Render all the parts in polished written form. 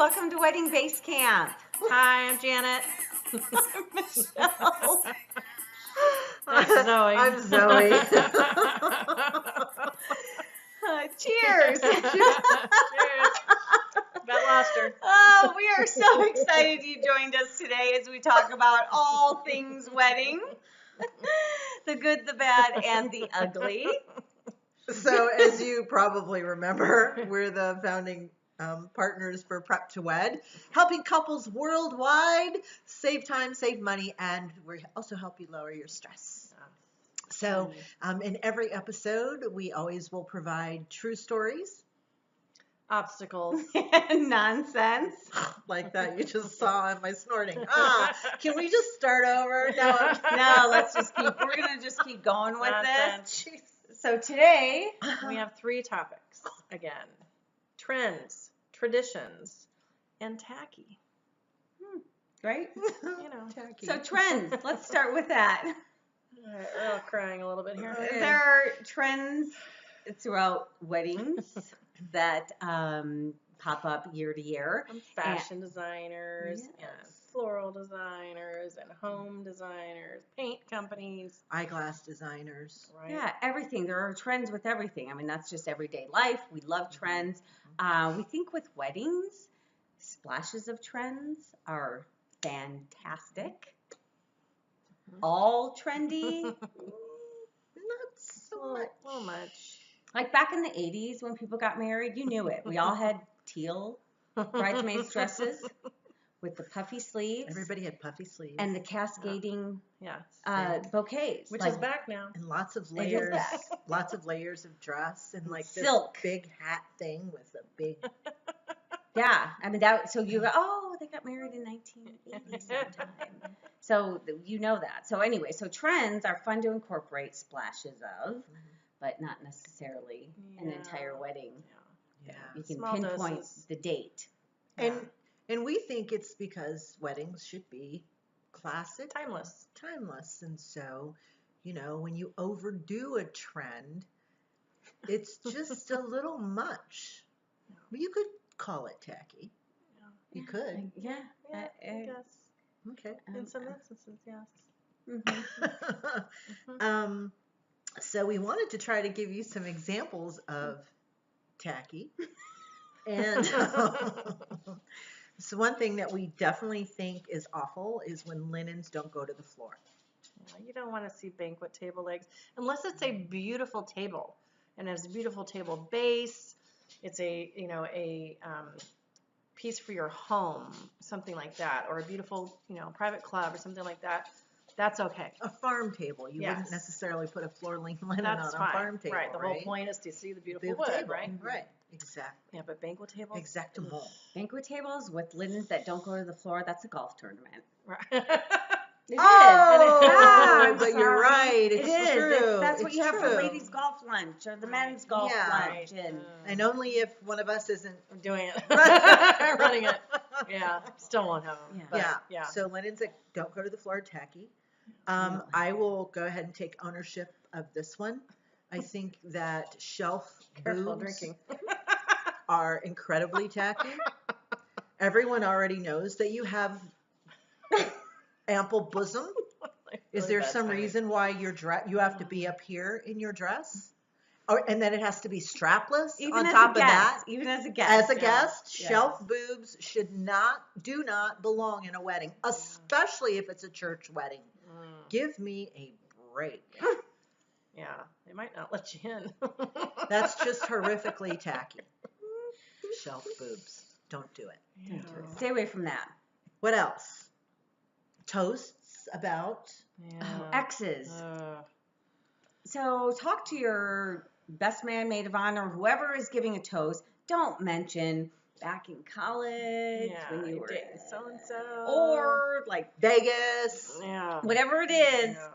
welcome to Wedding Base Camp. Hi, I'm Janet. I'm Michelle. That's Zoe. I'm Zoe. Cheers. Cheers. About lost her. Oh, we are so excited you joined us today as we talk about all things wedding. The good, the bad, and the ugly. So, as you probably remember, we're the founding partners for Prep2wed, helping couples worldwide save time, save money, and we also help you lower your stress. So, in every episode, we always will provide true stories. Obstacles. Nonsense. Like that you just saw in my snorting. Can we just start over? No, we're going to just keep going with Nonsense. this. So today, We have 3 topics again: trends, traditions, and tacky. right? You know. Tacky. So trends, let's start with that. All right, we're all crying a little bit here. Okay. There are trends throughout weddings that pop up year to year. Fashion designers Yes. and floral designers and home designers, paint companies. Eyeglass designers. Right? Yeah, everything. There are trends with everything. I mean, that's just everyday life. We love trends. We think with weddings, splashes of trends are fantastic. All trendy. Not so much. A little much. Like back in the 80s when people got married, you knew it. We all had teal bridesmaids dresses with the puffy sleeves Everybody had puffy sleeves. and the cascading Yes. bouquets. Which like, is back now. And lots of It is layers, back. lots of layers of dress, and like this Silk. big hat thing with a big. Yeah, I mean that. So you go, oh, they got married in 1980 sometime. So you know that. So anyway, so trends are fun to incorporate splashes of, but not necessarily an entire wedding. Yeah. You can Small pinpoint doses. the date. And we think it's because weddings should be classic, Timeless. timeless, and so, when you overdo a trend, it's just a little much. Well, you could call it tacky. You could. Yeah. Yeah, I guess. Okay. In some instances, yes. So we wanted to try to give you some examples of tacky. And so one thing that we definitely think is awful is when linens don't go to the floor. You don't want to see banquet table legs unless it's a beautiful table and it's a beautiful table base. It's a piece for your home, something like that, or a beautiful private club or something like that. That's okay. A farm table. You wouldn't Yes. necessarily put a floor length linen That's on fine. a farm table. Right. The whole point is to see the beautiful Big wood, table. right? Right. Exactly. Yeah, but banquet tables. Exactamo. Banquet tables with linens that don't go to the floor, that's a golf tournament. Right. It Oh, is. I'm but you're sorry. right. It It's is. true. That's what It's you have for true. ladies' golf lunch or the men's golf Yeah. lunch. And only if one of us isn't. I'm doing it. Running it. Yeah. Still won't have them. Yeah. But, Yeah. So linens that don't go to the floor are tacky. I will go ahead and take ownership of this one. I think that shelf Careful boobs drinking. are incredibly tacky. Everyone already knows that you have ample bosom. Is there some reason why you have to be up here in your dress? And then it has to be strapless Even on as top a guest, of that? even as a guest. As a Yeah. guest, Yeah. shelf boobs do not belong in a wedding, especially if it's a church wedding. Give me a break. Yeah. They might not let you in. That's just horrifically tacky. Shelf boobs. Don't do it. Yeah. Stay away from that. What else? Toasts about. Oh, exes. Uh, So talk to your best man, maid of honor, whoever is giving a toast. Don't mention back in college when you were dating so and so, or like Vegas. whatever it is. Yeah.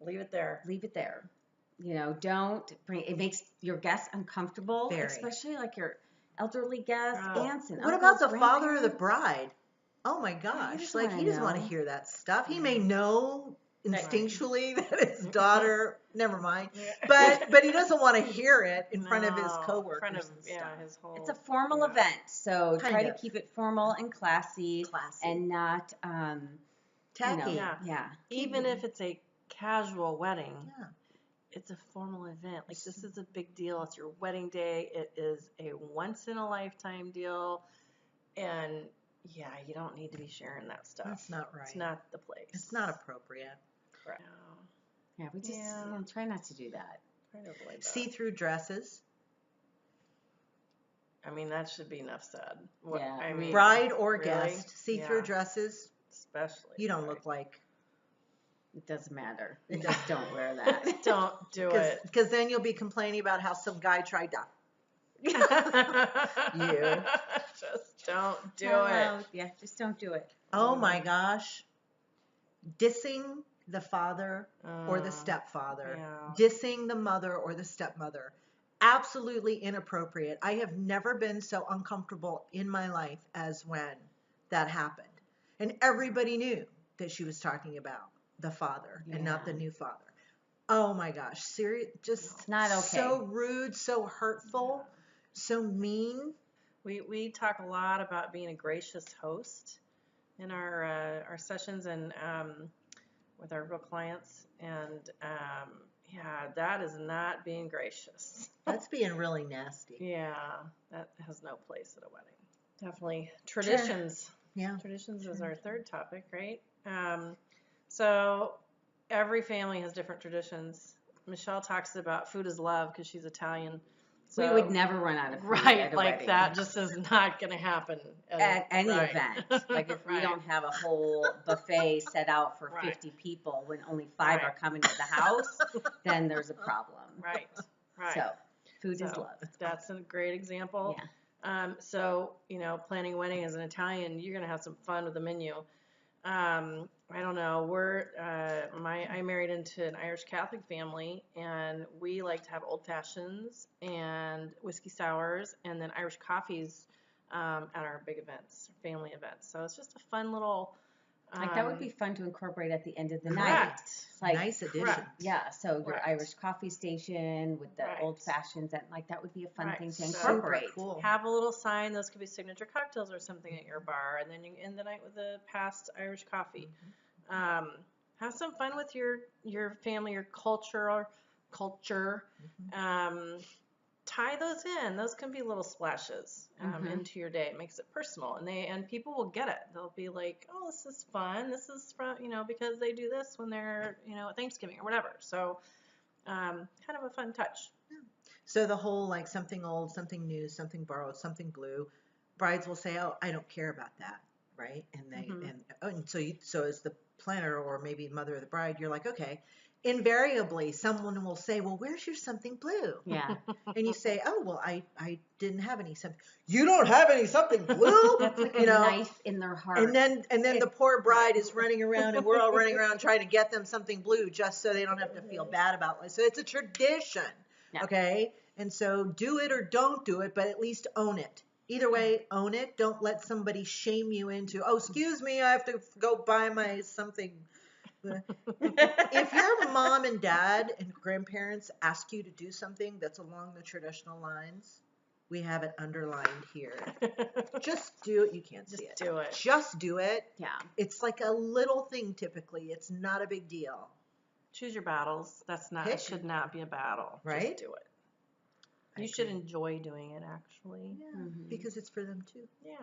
Leave it there. Leave it there. Don't bring it. Makes your guests uncomfortable, Very. especially like your elderly guests, Oh. aunts and What uncles, about the father of the grandparents. brbride? Oh my gosh. doesn't Like, wanna he doesn't want to know. hear that stuff. He may know instinctually that his daughter, never mind. Yeah. But he doesn't want to hear it in front of his No, in coworkers front of, and yeah, stuff. his whole. It's a formal yeah. event, so try Kind to of. keep it formal and classy, Classy. and not, Tacky. Yeah. yeah. Even if it's a casual wedding, Yeah. it's a formal event. Like, this is a big deal. It's your wedding day. It is a once in a lifetime deal. And yeah, you don't need to be sharing that stuff. That's not right. It's not the place. It's not appropriate. Right. Yeah, we just Yeah. try not to do that. Try to avoid that. See-through dresses. I mean, that should be enough said. Yeah. I mean, Bride or really? guest. See-through Yeah. dresses. Especially. You don't right. look like. It doesn't matter. Just don't wear that. Don't do it. Because then you'll be complaining about how some guy tried to. You. Just don't do Oh, it. well, yeah, just don't do it. Oh my gosh. Dissing the father or the Uh, stepfather. yeah. Dissing the mother or the stepmother. Absolutely inappropriate. I have never been so uncomfortable in my life as when that happened. And everybody knew that she was talking about the father and not the Yeah. new father. Oh my gosh. Serious, just It's not okay. so rude, so hurtful, so mean. We talk a lot about being a gracious host in our sessions and with our real clients, and yeah, that is not being gracious. That's being really nasty. Yeah, that has no place at a wedding. Definitely traditions. Yeah. Traditions is our third topic, right? So every family has different traditions. Michelle talks about food is love because she's Italian. So, We would never run out of food right, at a like wedding. that just is not going to happen At any right. event. Like if we Right. don't have a whole buffet set out for Right. 50 people when only 5 are Right. coming to the house, then there's a problem. Right, right. So food is So, love. That's a great example. Yeah. So, planning a wedding as an Italian, you're going to have some fun with the menu. I don't know. I married into an Irish Catholic family, and we like to have old fashions and whiskey sours, and then Irish coffees at our big events, family events. So it's just a fun little. Like that would be fun to incorporate at the end of the night. Correct. Like, Nice addition. correct. yeah, so your Correct. Irish coffee station with the Right. old fashions, and like that would be a fun Right. thing to So- incorporate. Cool. Have a little sign. Those could be signature cocktails or something at your bar, and then you end the night with a past Irish coffee. Have some fun with your family, your culture. Tie those in. Those can be little splashes into your day. It makes it personal, and people will get it. They'll be like, "Oh, this is fun. This is from because they do this when they're at Thanksgiving or whatever." So, kind of a fun touch. So the whole like something old, something new, something borrowed, something blue. Brides will say, "Oh, I don't care about that," right? And they and so as the planner or maybe mother of the bride, you're like, okay. Invariably, someone will say, "Well, where's your something blue?" Yeah. And you say, "Oh, well, I didn't have any something." You don't have any something blue? That's like a knife in their heart. And then the poor bride is running around, and we're all running around trying to get them something blue just so they don't have to feel bad about it. So it's a tradition, Yeah. okay? And so do it or don't do it, but at least own it. Either way, own it. Don't let somebody shame you into, "Oh, excuse me, I have to go buy my something." If your mom and dad and grandparents ask you to do something that's along the traditional lines, we have it underlined here. Just do it. You can't see it. Just do it. Just do it. Yeah. It's like a little thing typically. It's not a big deal. Choose your battles. It Pick. should not be a battle. Right? Just do it. I You should agree. enjoy doing it, actually. Yeah, Mhm. because it's for them too. Yeah.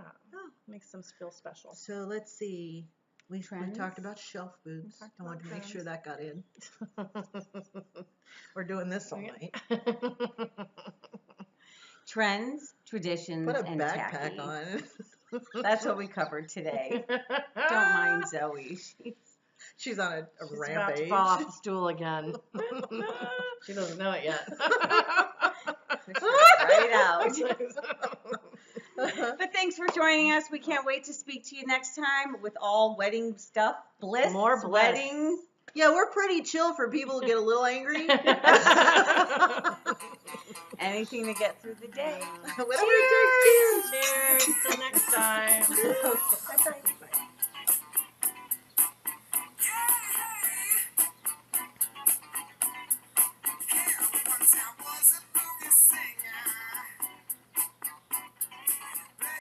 Makes them feel special. So let's see. We Trends? talked about shelf boots. talked I wanted to about make sure trends. that got in. We're doing this all night. Trends, traditions, Put a and backpack tacky. on. That's what we covered today. Don't mind Zoe. She's on a She's about rampage. to fall off the stool again. She doesn't know it yet. Right out. But thanks for joining us. We can't wait to speak to you next time with all wedding stuff. Bliss. More bliss. Weddings. Yeah, we're pretty chill for people who get a little angry. Anything to get through the day. Whatever it takes. Cheers. Cheers. Till next time. Bye-bye.